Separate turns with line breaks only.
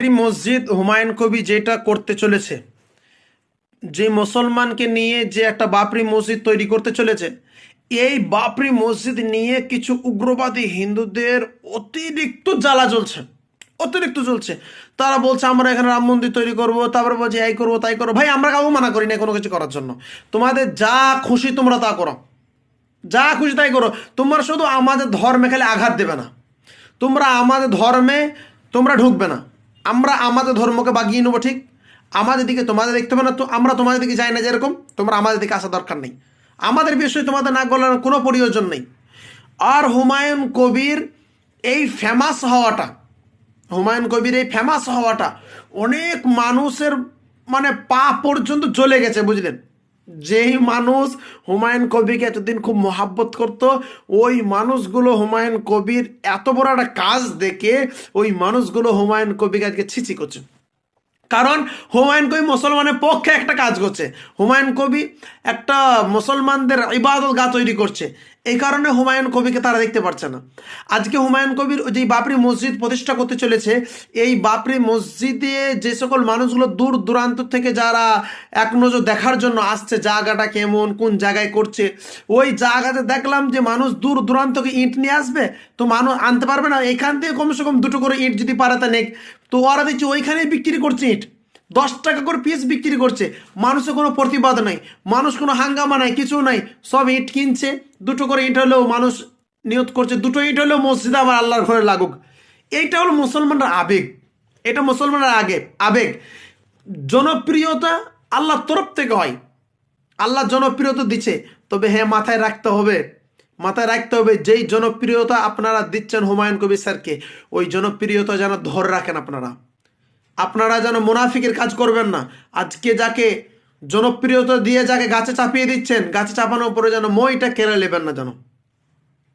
বাবরি মসজিদ হুমায়ুন কবির যেটা করতে চলেছে, যে মুসলমানকে নিয়ে যে একটা বাবরি মসজিদ তৈরি করতে চলেছে, এই বাবরি মসজিদ নিয়ে কিছু উগ্রবাদী হিন্দুদের অতিরিক্ত জ্বালা জ্বলছে, অতিরিক্ত জ্বলছে। তারা বলছে আমরা এখানে রাম মন্দির তৈরি করব, তারপরে বলছে এই করবো তাই করবো। ভাই আমরা কাউকে মানা করি না কোনো কিছু করার জন্য, তোমাদের যা খুশি তোমরা তা করো, যা খুশি তাই করো। তোমরা শুধু আমাদের ধর্মে খালি আঘাত দেবে না, তোমরা আমাদের ধর্মে তোমরা ঢুকবে না, আমরা আমাদের ধর্মকে বাগিয়ে নেবো। ঠিক আমাদের দিকে তোমাদের দেখতে হবে না, তো আমরা তোমাদের দিকে যাই না, যেরকম তোমরা আমাদের দিকে আসা দরকার নেই, আমাদের বিষয়ে তোমাদের নাক গলানোর কোনো প্রয়োজন নেই। আর হুমায়ুন কবির এই ফেমাস হওয়াটা, হুমায়ুন কবির এই ফেমাস হওয়াটা অনেক মানুষের মানে পা পর্যন্ত জ্বলে গেছে, বুঝলেন। যেই মানুষ হুমায়ুন কবিরকে এতদিন খুব মহাব্বত করত, ওই মানুষগুলো হুমায়ুন কবির এত বড় একটা কাজ দেখে ওই মানুষগুলো হুমায়ুন কবিরকে আজকে ছিছি করছে। কারণ হুমায়ুন কবি মুসলমানের পক্ষে একটা কাজ করছে, হুমায়ুন কবি একটা মুসলমানদের ইবাদত গাহ তৈরি করছে, এই কারণে হুমায়ুন কবিকে তারা দেখতে পারছে না। আজকে হুমায়ুন কবির যে বাবরি মসজিদ প্রতিষ্ঠা করতে চলেছে, এই বাবরি মসজিদে যে সকল মানুষগুলো দূর দূরান্ত থেকে যারা এক নজর দেখার জন্য আসছে জায়গাটা কেমন কোন জায়গায় করছে, ওই জায়গাতে দেখলাম যে মানুষ দূর দূরান্ত থেকে ইট নিয়ে আসবে, তো মানুষ আনতে পারবে না, এখান থেকে কমসে কম দুটো করে ইট যদি পারে তা নেক, তো ওরা দেখছি ওইখানেই বিক্রি করছে ইট, 10 টাকা করে পিস বিক্রি করছে। মানুষের কোনো প্রতিবাদ নাই, মানুষ কোনো হাঙ্গামা নাই, কিছু নাই, সব ইট কিনছে, দুটো করে ইট হলেও মানুষ নিয়ত করছে, দুটো ইট হলেও মসজিদে আমার আল্লাহর ঘরে লাগুক। এইটা হলো মুসলমানরা আবেগ, এটা মুসলমানরা আবেগ। জনপ্রিয়তা আল্লাহর তরফ থেকে হয়, আল্লাহ জনপ্রিয়তা দিচ্ছে, তবে হ্যাঁ মাথায় রাখতে হবে, মাথায় রাখতে হবে যেই জনপ্রিয়তা আপনারা দিচ্ছেন হুমায়ুন কবির স্যারকে, ওই জনপ্রিয়তা যেন ধরে রাখেন আপনারা, আপনারা যেন মুনাফিকের কাজ করবেন না। আজকে যাকে জনপ্রিয়তা দিয়ে যাকে গাছে চাপিয়ে দিচ্ছেন, গাছে চাপানোর পরে যেন মইটা কেড়ে নেবেন না যেন।